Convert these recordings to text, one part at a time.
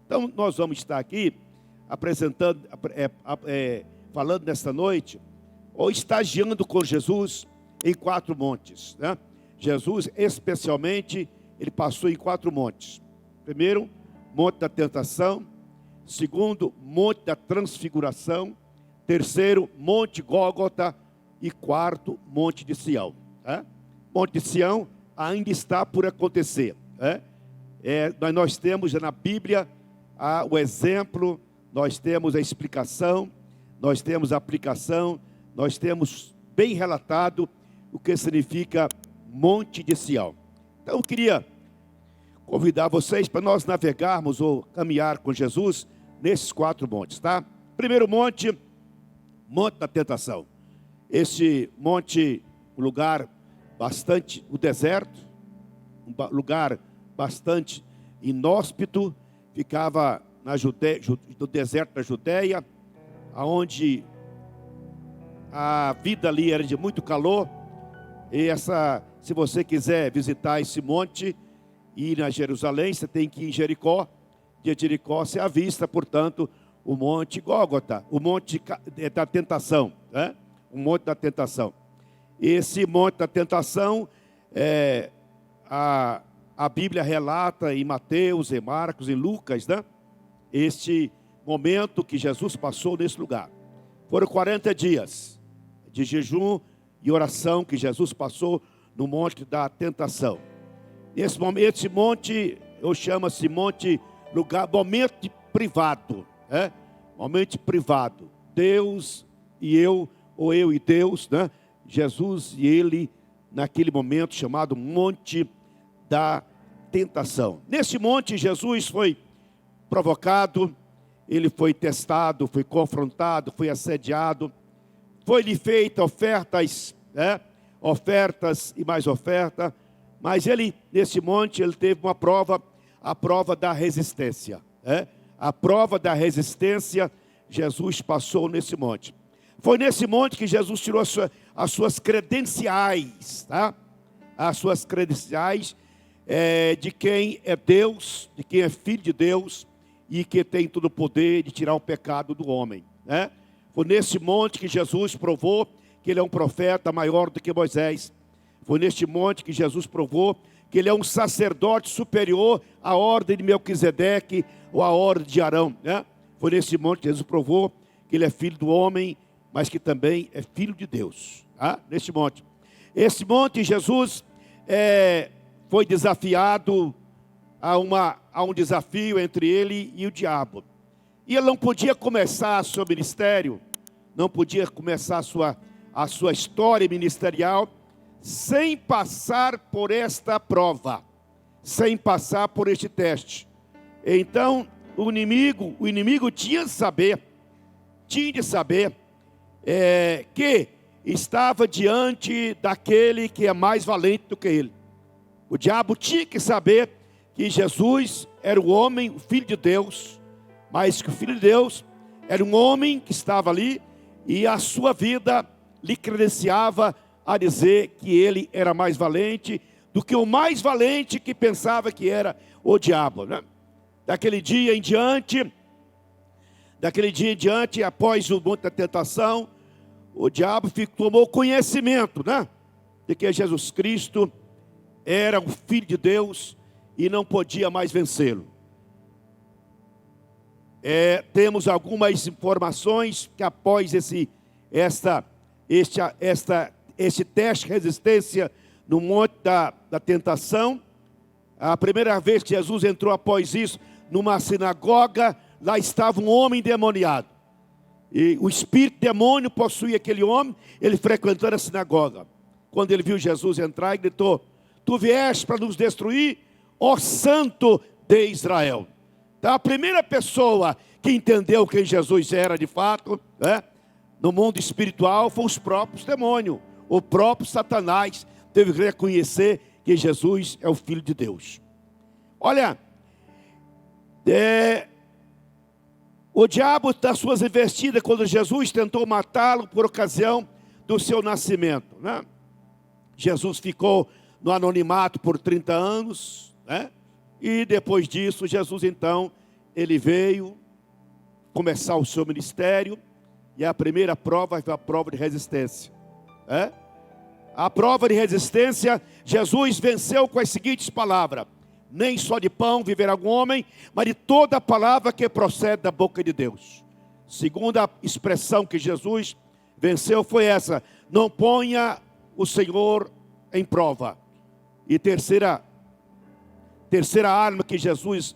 Então, nós vamos estar aqui apresentando, falando nesta noite, ou estagiando com Jesus em 4 montes, né? Jesus, especialmente, ele passou em 4 montes. Primeiro, monte da tentação. Segundo, monte da transfiguração. Terceiro, monte Gólgota. E quarto, monte de Sião. Monte de Sião ainda está por acontecer. Nós temos na Bíblia o exemplo, nós temos a explicação, nós temos a aplicação, nós temos bem relatado o que significa monte de Sião. Então eu queria convidar vocês para nós navegarmos ou caminhar com Jesus nesses 4 montes, tá? Primeiro monte, monte da tentação. Esse monte, um lugar bastante, o deserto, um lugar bastante inóspito, ficava no deserto da Judeia, onde a vida ali era de muito calor. E se você quiser visitar esse monte e ir a Jerusalém, você tem que ir em Jericó. De Jericó se avista, portanto, o monte Gólgota, o monte da tentação, o monte da tentação. Esse monte da tentação, a Bíblia relata em Mateus, em Marcos, em Lucas, né? Este momento que Jesus passou nesse lugar. Foram 40 dias de jejum e oração que Jesus passou no monte da tentação. Nesse momento, esse monte, eu chamo esse monte, momento privado, momento privado. Deus e eu, ou eu e Deus, né? Jesus e ele, naquele momento chamado monte da tentação. Nesse monte, Jesus foi provocado, ele foi testado, foi confrontado, foi assediado, foi-lhe feita ofertas, ofertas e mais oferta, mas ele, nesse monte, ele teve uma prova, a prova da resistência, a prova da resistência, Jesus passou nesse monte. Foi nesse monte que Jesus tirou as suas credenciais, tá? As suas credenciais de quem é Deus, de quem é filho de Deus e que tem todo o poder de tirar o pecado do homem, né? Foi nesse monte que Jesus provou que ele é um profeta maior do que Moisés. Foi neste monte que Jesus provou que ele é um sacerdote superior à ordem de Melquisedeque ou à ordem de Arão, né? Foi nesse monte que Jesus provou que ele é filho do homem, mas que também é filho de Deus, tá? Neste monte. Esse monte, Jesus foi desafiado a um desafio entre ele e o diabo. E ele não podia começar seu ministério, não podia começar a sua história ministerial sem passar por esta prova, sem passar por este teste. Então, o inimigo tinha de saber que estava diante daquele que é mais valente do que ele. O diabo tinha que saber que Jesus era o homem, o Filho de Deus, mas que o Filho de Deus era um homem que estava ali e a sua vida lhe credenciava a dizer que ele era mais valente do que o mais valente que pensava que era o diabo, né? Daquele dia em diante, após o monte da tentação, o diabo tomou conhecimento, né? De que Jesus Cristo era o Filho de Deus e não podia mais vencê-lo. Temos algumas informações que após este teste de resistência no monte da tentação, a primeira vez que Jesus entrou após isso numa sinagoga, lá estava um homem endemoniado. E o espírito demônio possuía aquele homem, ele frequentando a sinagoga. Quando ele viu Jesus entrar, ele gritou: tu vieste para nos destruir, ó Santo de Israel. Então a primeira pessoa que entendeu quem Jesus era de fato, né, no mundo espiritual, foram os próprios demônios. O próprio Satanás teve que reconhecer que Jesus é o Filho de Deus. Olha, o diabo das suas investidas, quando Jesus tentou matá-lo por ocasião do seu nascimento, né? Jesus ficou no anonimato por 30 anos, né? E depois disso, Jesus então ele veio começar o seu ministério, e a primeira prova foi a prova de resistência. A prova de resistência, Jesus venceu com as seguintes palavras: nem só de pão viverá o homem, mas de toda a palavra que procede da boca de Deus. Segunda expressão que Jesus venceu foi essa: não ponha o Senhor em prova. E terceira arma que Jesus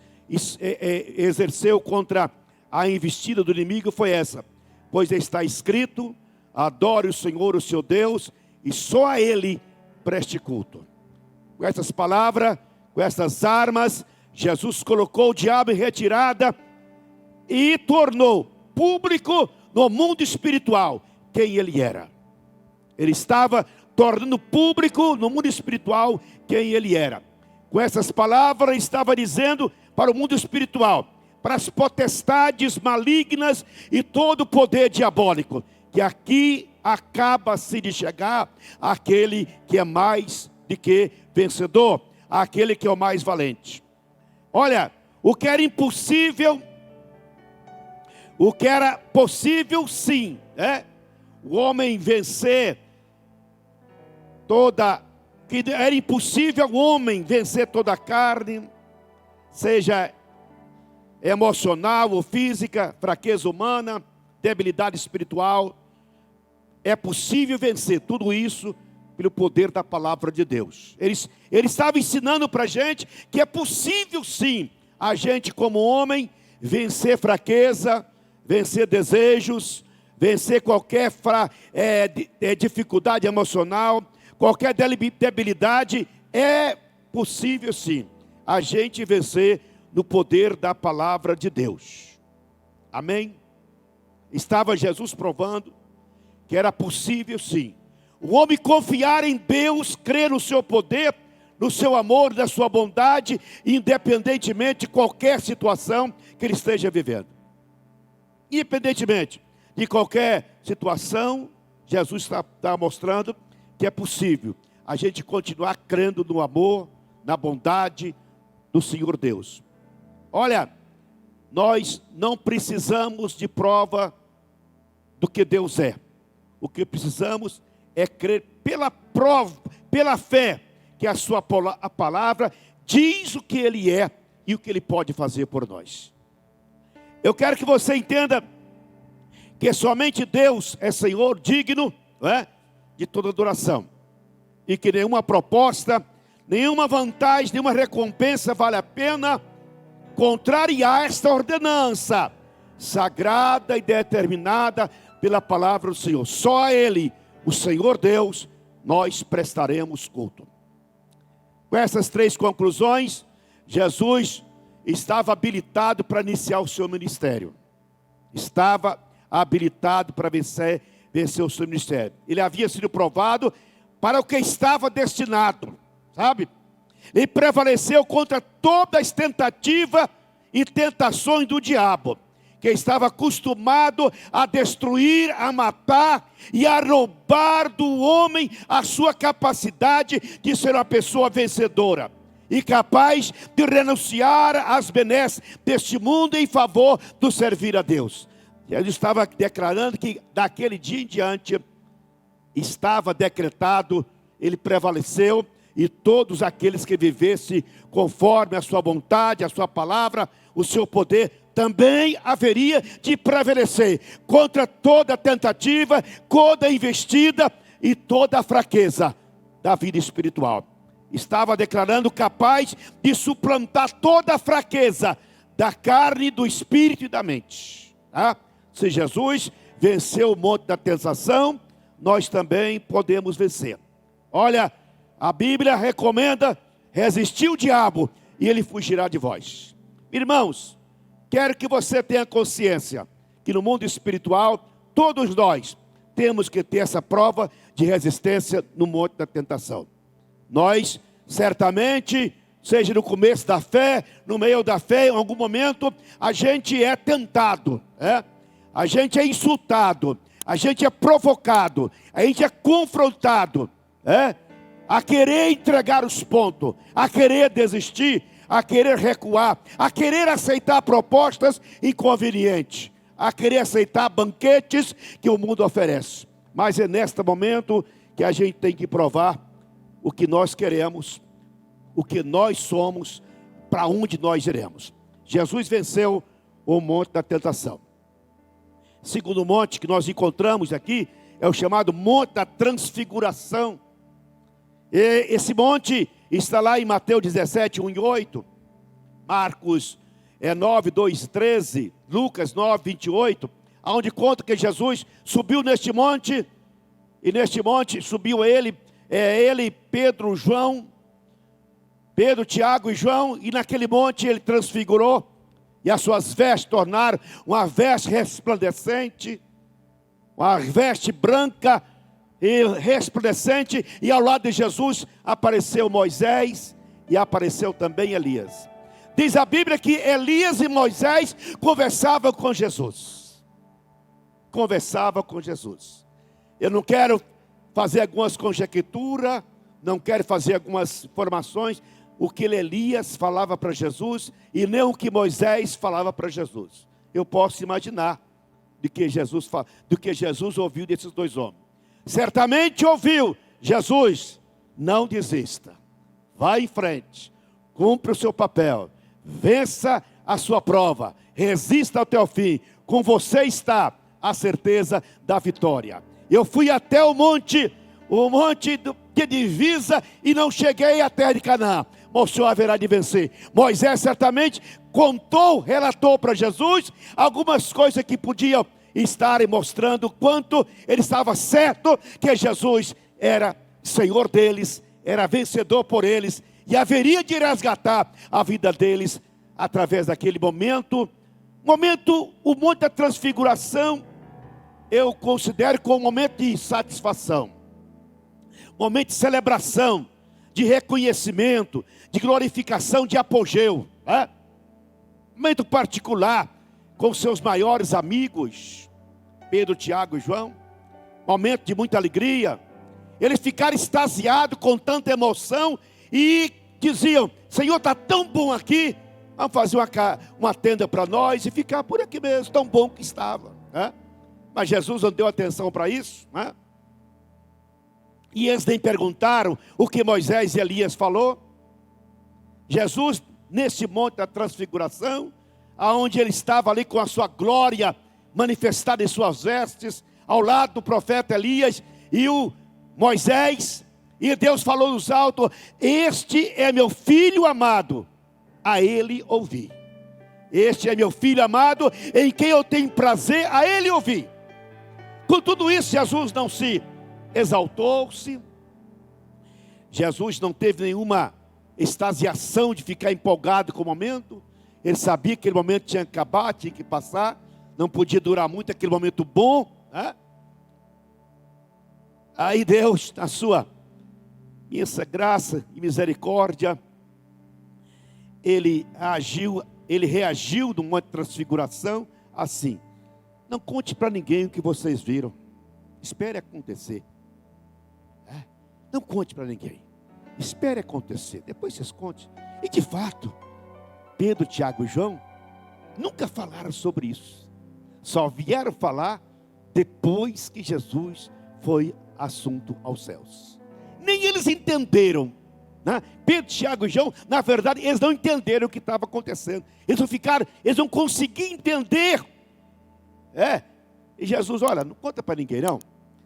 exerceu contra a investida do inimigo foi essa: pois está escrito, adore o Senhor, o seu Deus, e só a Ele preste culto. Com essas palavras, com essas armas, Jesus colocou o diabo em retirada e tornou público no mundo espiritual quem ele era. Ele estava tornando público no mundo espiritual quem ele era. Com essas palavras, estava dizendo para o mundo espiritual, para as potestades malignas e todo o poder diabólico, que aqui acaba-se de chegar aquele que é mais do que vencedor, aquele que é o mais valente. Olha, o que era impossível, o que era possível sim, o homem vencer que era impossível o homem vencer toda a carne, seja emocional ou física, fraqueza humana, debilidade espiritual. É possível vencer tudo isso pelo poder da palavra de Deus. Ele estava ensinando para a gente que é possível sim, a gente como homem, vencer fraqueza, vencer desejos, vencer qualquer dificuldade emocional, qualquer debilidade. É possível sim, a gente vencer no poder da palavra de Deus. Amém? Estava Jesus provando que era possível sim o homem confiar em Deus, crer no seu poder, no seu amor, na sua bondade, independentemente de qualquer situação que ele esteja vivendo. Independentemente de qualquer situação, Jesus está mostrando que é possível a gente continuar crendo no amor, na bondade do Senhor Deus. Olha, nós não precisamos de prova do que Deus é. O que precisamos é crer pela fé, que a sua palavra diz o que Ele é e o que Ele pode fazer por nós. Eu quero que você entenda que somente Deus é Senhor digno, de toda adoração. E que nenhuma proposta, nenhuma vantagem, nenhuma recompensa vale a pena contrariar esta ordenança sagrada e determinada pela palavra do Senhor. Só a Ele, o Senhor Deus, nós prestaremos culto. Com essas três conclusões, Jesus estava habilitado para iniciar o seu ministério. Estava habilitado para vencer o seu ministério. Ele havia sido provado para o que estava destinado, sabe? Ele prevaleceu contra todas as tentativas e tentações do diabo, que estava acostumado a destruir, a matar e a roubar do homem a sua capacidade de ser uma pessoa vencedora e capaz de renunciar às benesses deste mundo em favor do servir a Deus. Ele estava declarando que daquele dia em diante estava decretado, ele prevaleceu, e todos aqueles que vivessem conforme a sua vontade, a sua palavra, o seu poder, também haveria de prevalecer contra toda tentativa, toda investida e toda fraqueza da vida espiritual. Estava declarando capaz de suplantar toda a fraqueza da carne, do espírito e da mente. Se Jesus venceu o monte da tentação, nós também podemos vencer. Olha, a Bíblia recomenda resistir o diabo e ele fugirá de vós. Irmãos, quero que você tenha consciência que no mundo espiritual, todos nós temos que ter essa prova de resistência no monte da tentação. Nós, certamente, seja no começo da fé, no meio da fé, em algum momento, a gente é tentado, a gente é insultado, a gente é provocado, a gente é confrontado, a querer entregar os pontos, a querer desistir, a querer recuar, a querer aceitar propostas inconvenientes, a querer aceitar banquetes que o mundo oferece. Mas é neste momento que a gente tem que provar o que nós queremos, o que nós somos, para onde nós iremos. Jesus venceu o monte da tentação. Segundo monte que nós encontramos aqui é o chamado Monte da Transfiguração. E esse monte está lá em Mateus 17, 1 e 8, Marcos 9, 2 e 13, Lucas 9, 28, onde conta que Jesus subiu neste monte, e neste monte subiu ele, Pedro, Tiago e João, e naquele monte ele transfigurou, e as suas vestes tornaram uma veste resplandecente, uma veste branca e resplandecente, e ao lado de Jesus apareceu Moisés e apareceu também Elias. Diz a Bíblia que Elias e Moisés conversavam com Jesus. Conversavam com Jesus. Eu não quero fazer algumas conjecturas, não quero fazer algumas informações, o que Elias falava para Jesus e nem o que Moisés falava para Jesus. Eu posso imaginar do que Jesus ouviu desses dois homens. Certamente ouviu: Jesus, não desista, vá em frente, cumpra o seu papel, vença a sua prova, resista até o fim, com você está a certeza da vitória. Eu fui até o monte que divisa, e não cheguei à terra de Canaã, mas o Senhor haverá de vencer. Moisés certamente relatou para Jesus algumas coisas que podiam estar mostrando quanto ele estava certo que Jesus era Senhor deles, era vencedor por eles, e haveria de resgatar a vida deles através daquele momento. O monte da transfiguração, eu considero como um momento de satisfação, momento de celebração, de reconhecimento, de glorificação, de apogeu, momento particular com seus maiores amigos, Pedro, Tiago e João, momento de muita alegria. Eles ficaram extasiados com tanta emoção e diziam: Senhor, está tão bom aqui, vamos fazer uma tenda para nós e ficar por aqui mesmo, tão bom que estava. Mas Jesus não deu atenção para isso. E eles nem perguntaram o que Moisés e Elias falou. Jesus, nesse monte da transfiguração, aonde ele estava ali com a sua glória manifestada em suas vestes, ao lado do profeta Elias e o Moisés, e Deus falou nos altos: este é meu filho amado, a ele ouvi. Este é meu filho amado, em quem eu tenho prazer, a ele ouvi. Com tudo isso, Jesus não se exaltou-se, Jesus não teve nenhuma extasiação de ficar empolgado com o momento. Ele sabia que aquele momento tinha que acabar, tinha que passar, não podia durar muito aquele momento bom. Aí Deus, na sua imensa graça e misericórdia, ele reagiu no monte de transfiguração assim: não conte para ninguém o que vocês viram, espere acontecer. Não conte para ninguém, espere acontecer, depois vocês contem. E de fato, Pedro, Tiago e João nunca falaram sobre isso, só vieram falar depois que Jesus foi assunto aos céus. Nem eles entenderam, Pedro, Tiago e João, na verdade, eles não entenderam o que estava acontecendo. Eles não conseguiam entender. E Jesus: olha, não conta para ninguém não,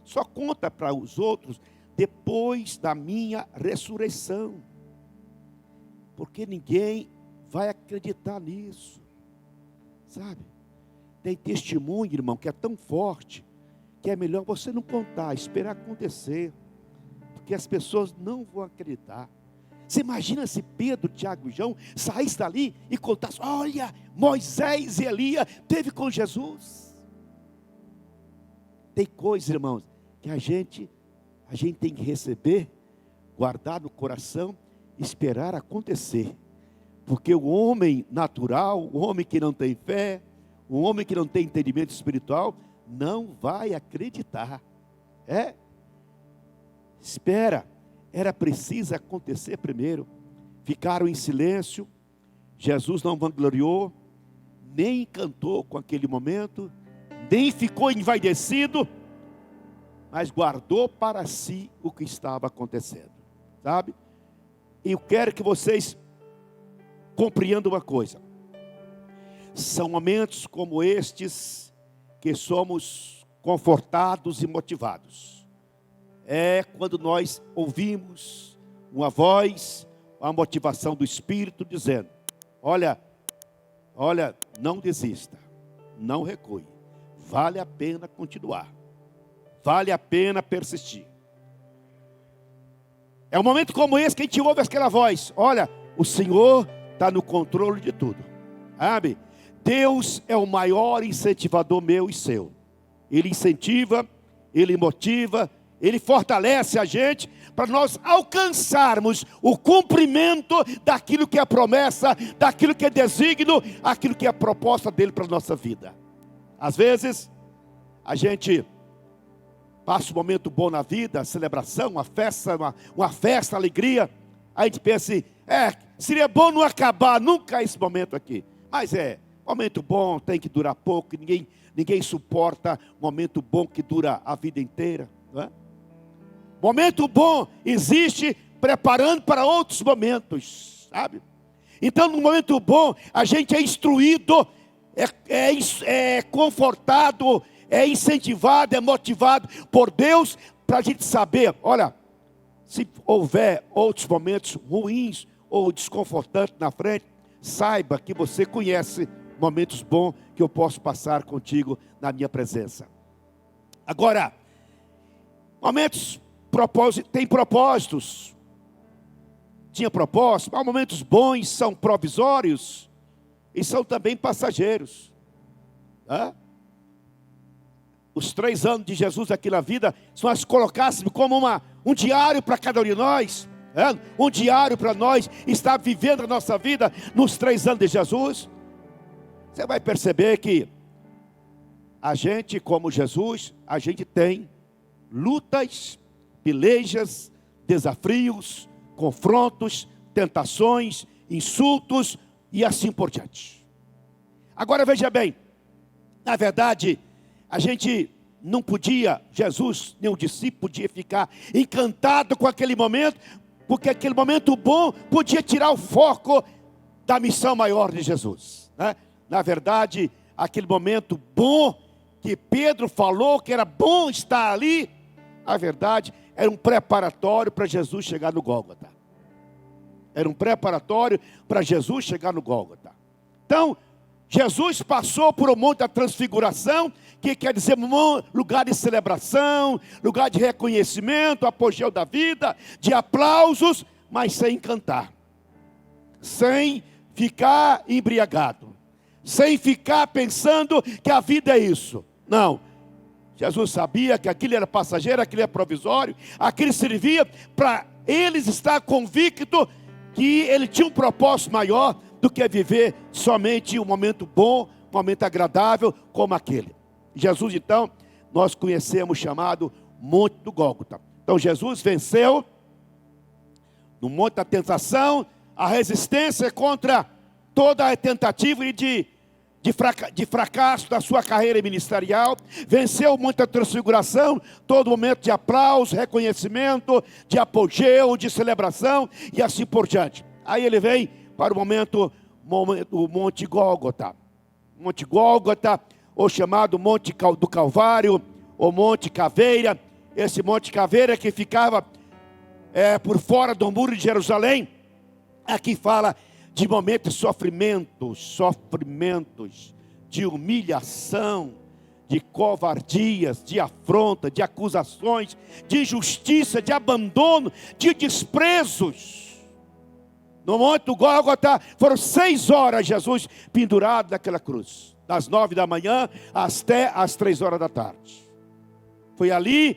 só conta para os outros depois da minha ressurreição, porque ninguém vai acreditar nisso, sabe? Tem testemunho, irmão, que é tão forte, que é melhor você não contar, esperar acontecer, porque as pessoas não vão acreditar. Você imagina se Pedro, Tiago e João saíssem dali e contassem: olha, Moisés e Elias teve com Jesus. Tem coisas, irmãos, que a gente tem que receber, guardar no coração, esperar acontecer. Porque o homem natural, o homem que não tem fé, o homem que não tem entendimento espiritual, não vai acreditar. Espera, era preciso acontecer primeiro. Ficaram em silêncio, Jesus não vangloriou, nem encantou com aquele momento, nem ficou envaidecido, mas guardou para si o que estava acontecendo, sabe? E eu quero que vocês compreendam uma coisa. São momentos como estes que somos confortados e motivados. É quando nós ouvimos uma voz, a motivação do Espírito dizendo: olha, não desista, não recue, vale a pena continuar, vale a pena persistir. É um momento como esse que a gente ouve aquela voz: olha, o Senhor está no controle de tudo, sabe? Deus é o maior incentivador meu e seu. Ele incentiva, Ele motiva, Ele fortalece a gente para nós alcançarmos o cumprimento daquilo que é promessa, daquilo que é desígnio, aquilo que é a proposta dele para a nossa vida. Às vezes, a gente passa um momento bom na vida, celebração, uma festa, alegria. A gente pensa assim: seria bom não acabar nunca esse momento aqui. Mas momento bom tem que durar pouco, ninguém suporta momento bom que dura a vida inteira, não é? Momento bom existe preparando para outros momentos, sabe? Então, no momento bom, a gente é instruído, é confortado, é incentivado, é motivado por Deus, para a gente saber: olha, se houver outros momentos ruins ou desconfortantes na frente, saiba que você conhece momentos bons que eu posso passar contigo na minha presença. Agora, momentos tem propósitos. Tinha propósito, mas momentos bons são provisórios e são também passageiros. Os 3 anos de Jesus aqui na vida, se nós colocássemos como um diário para cada um de nós, um diário para nós estar vivendo a nossa vida nos 3 anos de Jesus, você vai perceber que a gente, como Jesus, a gente tem lutas, pelejas, desafios, confrontos, tentações, insultos e assim por diante. Agora veja bem, na verdade, a gente não podia, Jesus, nem o discípulo podia ficar encantado com aquele momento, porque aquele momento bom podia tirar o foco da missão maior de Jesus, né? Na verdade, aquele momento bom que Pedro falou que era bom estar ali, a verdade, era um preparatório para Jesus chegar no Gólgota. Era um preparatório para Jesus chegar no Gólgota. Então, Jesus passou por um monte da transfiguração, que quer dizer lugar de celebração, lugar de reconhecimento, apogeu da vida, de aplausos, mas sem cantar, sem ficar embriagado, sem ficar pensando que a vida é isso. Não. Jesus sabia que aquilo era passageiro, aquilo era provisório, aquilo servia para eles estar convicto que ele tinha um propósito maior do que viver somente um momento bom, um momento agradável como aquele. Jesus, então, nós conhecemos chamado Monte do Gólgota. Então Jesus venceu no Monte da Tentação a resistência contra toda a tentativa de fracasso da sua carreira ministerial, venceu muita transfiguração, todo momento de aplauso, reconhecimento, de apogeu, de celebração e assim por diante. Aí ele vem para o Monte Gólgota. Monte Gólgota, ou chamado Monte do Calvário, ou Monte Caveira. Esse Monte Caveira que ficava por fora do muro de Jerusalém. Aqui fala de momentos de sofrimentos, de humilhação, de covardias, de afronta, de acusações, de injustiça, de abandono, de desprezos. No Monte do Gólgota foram 6 horas Jesus pendurado naquela cruz, das 9 da manhã até as 3 horas da tarde. Foi ali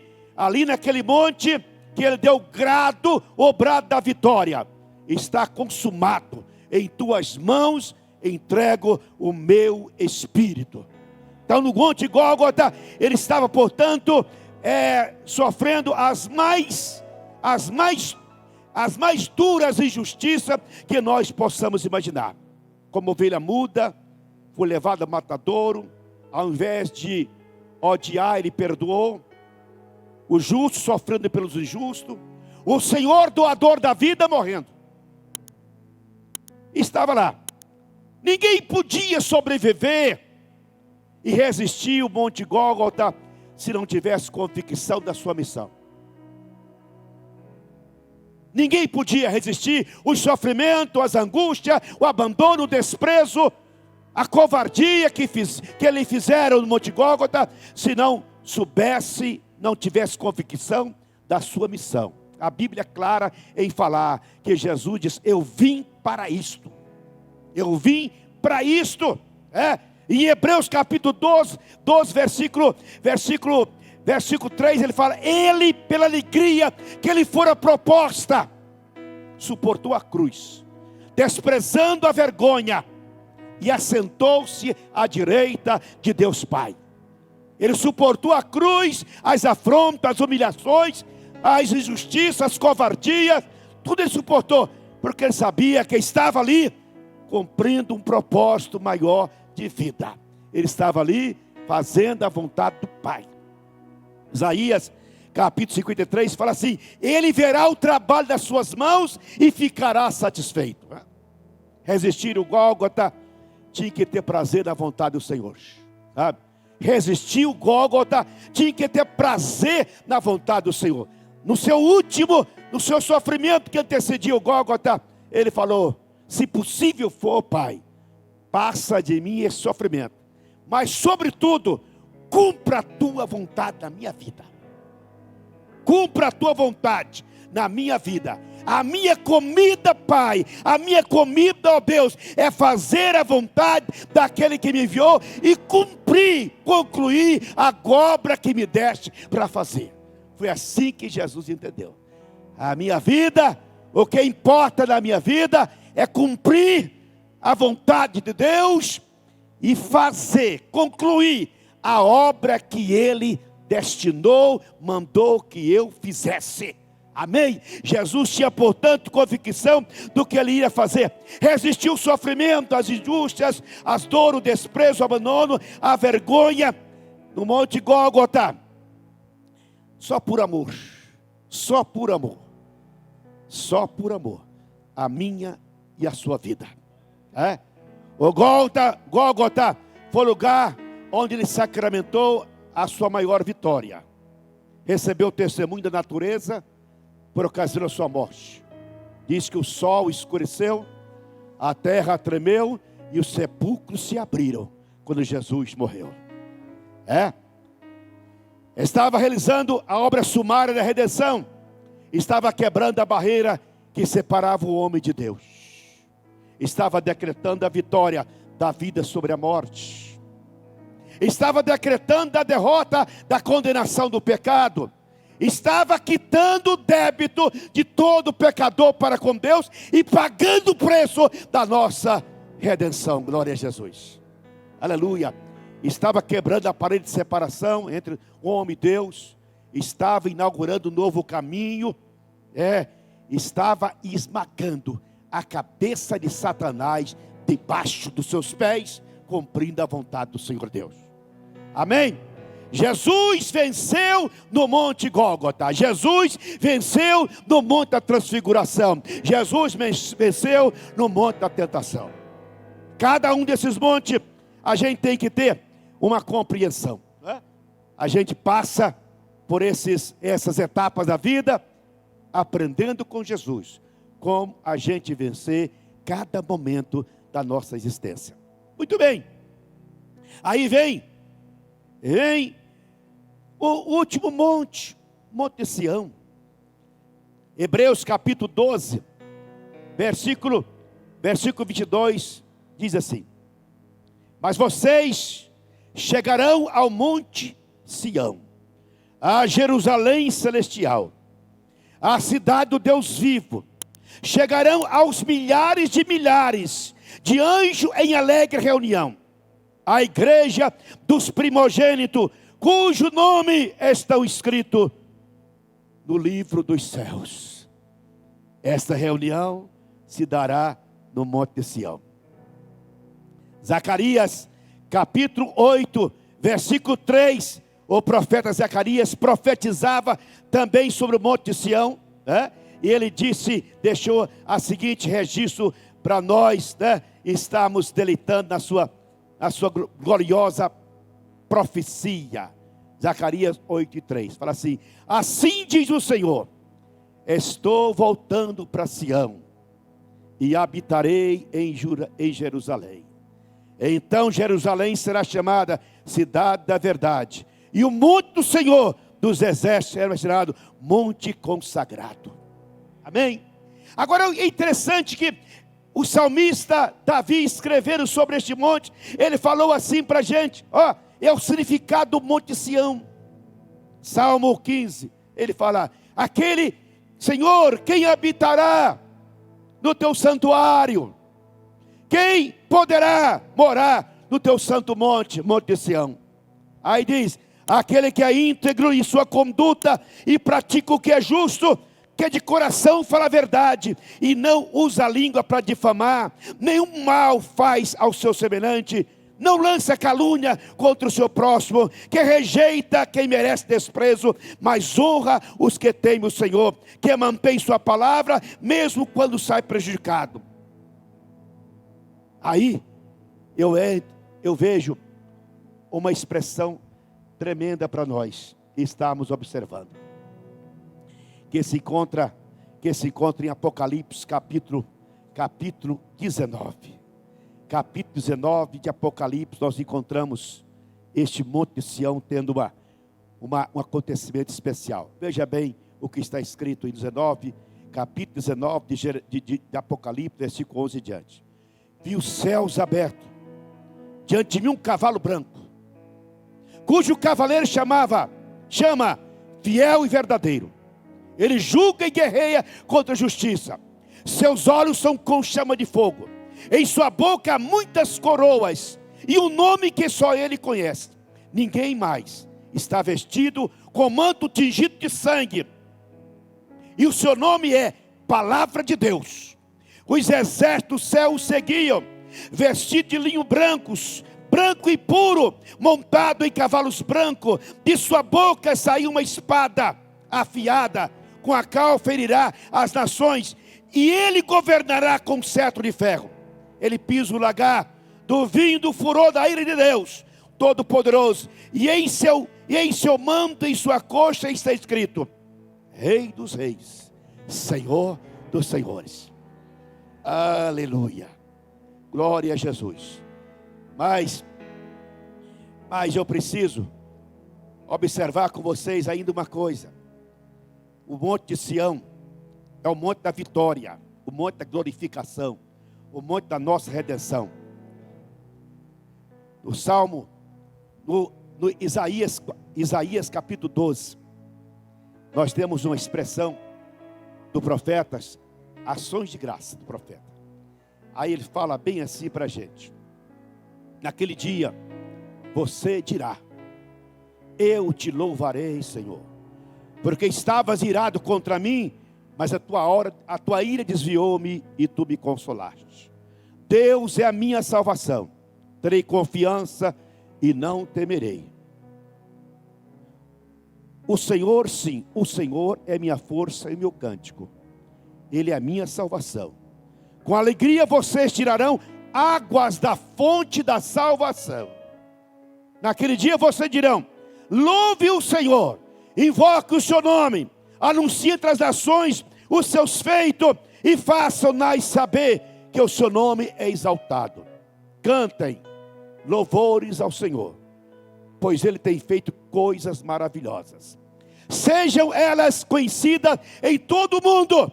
naquele monte que ele deu o brado da vitória. Está consumado. Em tuas mãos entrego o meu espírito. Então no Monte Gólgota ele estava, portanto, sofrendo as mais duras injustiças que nós possamos imaginar. como ovelha muda, foi levado a matadouro. Ao invés de odiar, ele perdoou. O justo sofrendo pelos injustos. O Senhor doador da vida morrendo. Estava lá. Ninguém podia sobreviver e resistir o Monte Gólgota se não tivesse convicção da sua missão. Ninguém podia resistir os sofrimentos, as angústias, o abandono, o desprezo, a covardia que ele fizeram no Monte Gólgota, se não soubesse, não tivesse convicção da sua missão. A Bíblia é clara em falar que Jesus diz: eu vim para isto. Eu vim para isto. Em Hebreus capítulo 12 versículo 3, ele fala: ele, pela alegria que lhe fora proposta, suportou a cruz, desprezando a vergonha, e assentou-se à direita de Deus Pai. Ele suportou a cruz, as afrontas, as humilhações, as injustiças, as covardias, tudo ele suportou, porque ele sabia que estava ali cumprindo um propósito maior de vida. Ele estava ali fazendo a vontade do Pai. Isaías capítulo 53 fala assim: ele verá o trabalho das suas mãos e ficará satisfeito. Resistir o Gólgota tinha que ter prazer na vontade do Senhor, sabe? Resistir o Gólgota tinha que ter prazer na vontade do Senhor. No seu sofrimento que antecedia o Gólgota, ele falou: se possível for, Pai, passa de mim esse sofrimento, mas sobretudo, cumpra a tua vontade na minha vida. Cumpra a tua vontade na minha vida. A minha comida, Pai, a minha comida, ó Deus, é fazer a vontade daquele que me enviou e concluir a obra que me deste para fazer. Foi assim que Jesus entendeu. A minha vida, o que importa na minha vida é cumprir a vontade de Deus e concluir a obra que Ele destinou, mandou que eu fizesse. Amém? Jesus tinha, portanto, convicção do que Ele ia fazer. Resistiu o sofrimento, as injústias, as dores, o desprezo, o abandono, a vergonha no Monte Gólgota. Só por amor. Só por amor. Só por amor. A minha e a sua vida. O Gólgota foi o lugar onde Ele sacramentou a sua maior vitória. Recebeu o testemunho da natureza por ocasião da sua morte. Diz que o sol escureceu, a terra tremeu e os sepulcros se abriram quando Jesus morreu. Estava realizando a obra sumária da redenção. Estava quebrando a barreira que separava o homem de Deus. Estava decretando a vitória da vida sobre a morte. Estava decretando a derrota da condenação do pecado. Estava quitando o débito de todo pecador para com Deus e pagando o preço da nossa redenção. Glória a Jesus. Aleluia. Estava quebrando a parede de separação entre o homem e Deus. Estava inaugurando um novo caminho. Estava esmagando a cabeça de Satanás debaixo dos seus pés, cumprindo a vontade do Senhor Deus. Amém? Jesus venceu no Monte Gólgota. Jesus venceu no Monte da Transfiguração. Jesus venceu no Monte da Tentação. Cada um desses montes, a gente tem que ter uma compreensão. A gente passa por essas etapas da vida, aprendendo com Jesus como a gente vencer cada momento da nossa existência. Muito bem. Aí vem o último monte, Monte Sião. Hebreus capítulo 12, versículo 22, diz assim: mas vocês chegarão ao Monte Sião, a Jerusalém celestial, a cidade do Deus vivo. Chegarão aos milhares de anjos em alegre reunião, a igreja dos primogênitos, cujo nome estão escrito no livro dos céus. Esta reunião se dará no Monte Sião. Zacarias, capítulo 8, versículo 3, o profeta Zacarias profetizava também sobre o Monte de Sião, né? E ele deixou a seguinte registro para nós, né? Estamos deleitando na sua gloriosa profecia. Zacarias 8:3, fala assim: assim diz o Senhor, estou voltando para Sião, e habitarei em Jerusalém. Então Jerusalém será chamada cidade da verdade, e o monte do Senhor dos exércitos será chamado monte consagrado. Amém? Agora é interessante que o salmista Davi, escrevendo sobre este monte, ele falou assim para a gente, ó, é o significado do monte de Sião. Salmo 15, ele fala: aquele, Senhor, quem habitará no teu santuário? Quem poderá morar no teu santo monte, monte de Sião? Aí diz: aquele que é íntegro em sua conduta e pratica o que é justo, que de coração fala a verdade e não usa a língua para difamar, nenhum mal faz ao seu semelhante, não lança calúnia contra o seu próximo, que rejeita quem merece desprezo, mas honra os que temem o Senhor, que mantém sua palavra mesmo quando sai prejudicado. Aí eu vejo uma expressão tremenda para nós estarmos observando, que se encontra em Apocalipse capítulo 19. Capítulo 19 de Apocalipse, nós encontramos este monte de Sião tendo um acontecimento especial. Veja bem o que está escrito em capítulo 19 de Apocalipse, versículo 11 e diante. Vi os céus abertos, diante de mim um cavalo branco, cujo cavaleiro chama fiel e verdadeiro. Ele julga e guerreia contra a justiça. Seus olhos são com chama de fogo. Em sua boca há muitas coroas, e um nome que só ele conhece. Ninguém mais está vestido com manto tingido de sangue, e o seu nome é Palavra de Deus. Os exércitos do céu o seguiam, vestidos de linho branco e puro, montado em cavalos brancos. De sua boca saiu uma espada afiada, com a qual ferirá as nações, e ele governará com cetro de ferro. Ele pisa o lagar do vinho do furor da ira de Deus Todo-Poderoso, e em seu manto, em sua coxa está escrito: Rei dos Reis, Senhor dos Senhores. Aleluia, glória a Jesus. Mas eu preciso observar com vocês ainda uma coisa. O monte de Sião é o monte da vitória, o monte da glorificação, o monte da nossa redenção. No Salmo, no Isaías capítulo 12, nós temos uma expressão do profeta, ações de graça do profeta. Aí ele fala bem assim para a gente: naquele dia você dirá: eu te louvarei, Senhor, porque estavas irado contra mim, mas a tua ira desviou-me e tu me consolaste. Deus é a minha salvação, terei confiança e não temerei. O Senhor, sim, o Senhor é minha força e meu cântico, Ele é a minha salvação. Com alegria vocês tirarão águas da fonte da salvação. Naquele dia vocês dirão: louve o Senhor, invoque o seu nome, anuncie entre as nações os seus feitos, e façam-nas saber que o seu nome é exaltado. Cantem louvores ao Senhor, pois Ele tem feito coisas maravilhosas. Sejam elas conhecidas em todo o mundo.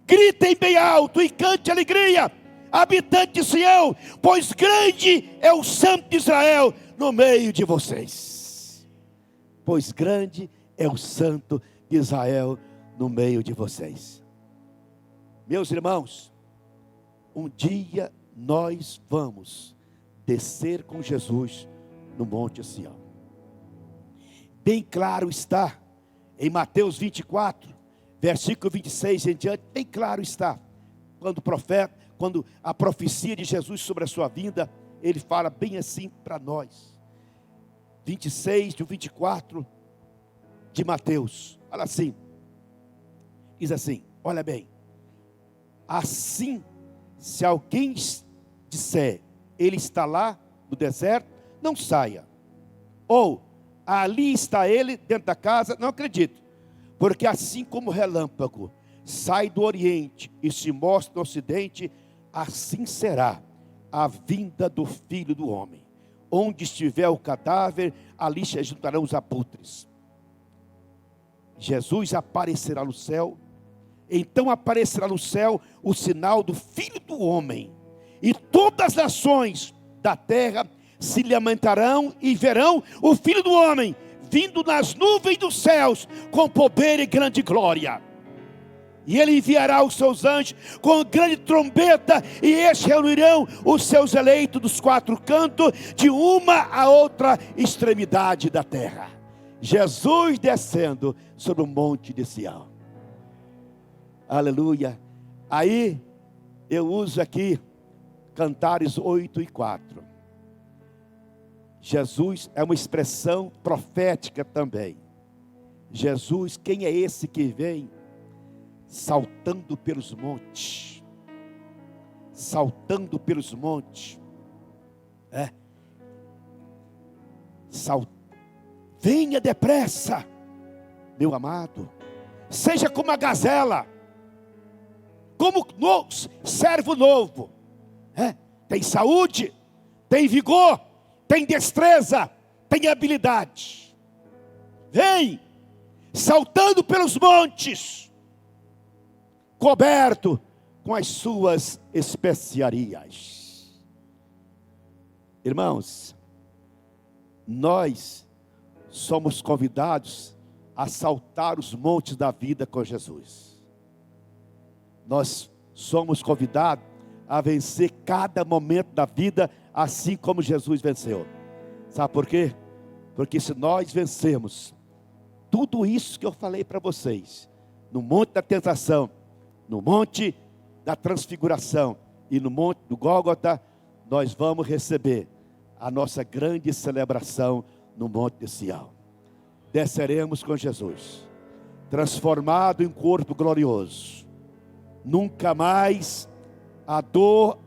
Gritem bem alto e cante alegria, habitante de Sião, pois grande é o Santo de Israel no meio de vocês. Pois grande é o Santo de Israel no meio de vocês. Meus irmãos, um dia nós vamos descer com Jesus no Monte Sião. Bem claro está em Mateus 24, versículo 26 em diante, bem claro está, quando a profecia de Jesus sobre a sua vinda ele fala bem assim para nós. 26 do 24 de Mateus. Fala assim. Diz assim, olha bem. Assim, se alguém disser, ele está lá no deserto, não saia. Ou, ali está ele dentro da casa, não acredito. Porque assim como o relâmpago sai do oriente e se mostra no ocidente, assim será a vinda do Filho do Homem. Onde estiver o cadáver, ali se juntarão os abutres. Jesus aparecerá no céu. Então aparecerá no céu o sinal do Filho do Homem. E todas as nações da terra se lamentarão e verão o Filho do Homem vindo nas nuvens dos céus com poder e grande glória. E ele enviará os seus anjos com grande trombeta, e estes reunirão os seus eleitos dos quatro cantos, de uma a outra extremidade da terra. Jesus descendo sobre o monte de Sião. Aleluia. Aí eu uso aqui Cantares 8:4. Jesus é uma expressão profética também. Jesus, quem é esse que vem saltando pelos montes? Saltando pelos montes. Venha depressa, meu amado. Seja como a gazela, como servo novo. Tem saúde, tem vigor, tem destreza, tem habilidade. Vem, saltando pelos montes, coberto com as suas especiarias. Irmãos, nós somos convidados a saltar os montes da vida com Jesus. Nós somos convidados a vencer cada momento da vida, assim como Jesus venceu. Sabe por quê? Porque se nós vencermos tudo isso que eu falei para vocês, no monte da tentação, no monte da transfiguração e no monte do Gólgota, nós vamos receber a nossa grande celebração no monte de Sião. Desceremos com Jesus, transformado em corpo glorioso. Nunca mais a dor,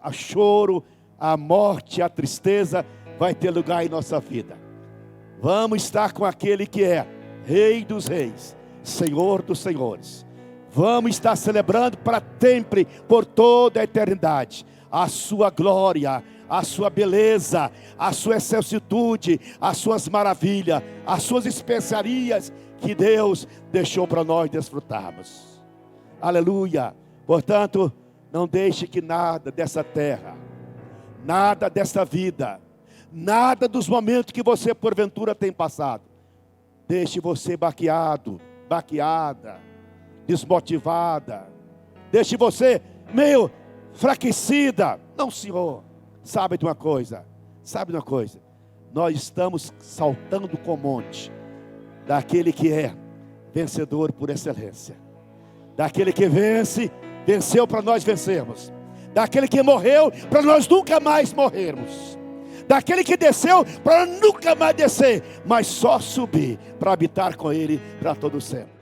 o choro, a morte, a tristeza vai ter lugar em nossa vida. Vamos estar com aquele que é Rei dos Reis, Senhor dos Senhores. Vamos estar celebrando para sempre, por toda a eternidade, a sua glória, a sua beleza, a sua excelsitude, as suas maravilhas, as suas especiarias que Deus deixou para nós desfrutarmos. Aleluia. Portanto, não deixe que nada dessa terra, nada dessa vida, nada dos momentos que você porventura tem passado, deixe você baqueado, baqueada, desmotivada, deixe você meio enfraquecida. Não, Senhor. Sabe de uma coisa? Nós estamos saltando com o monte daquele que é vencedor por excelência, daquele que venceu para nós vencermos, daquele que morreu para nós nunca mais morrermos, daquele que desceu para nunca mais descer, mas só subir para habitar com ele para todo sempre.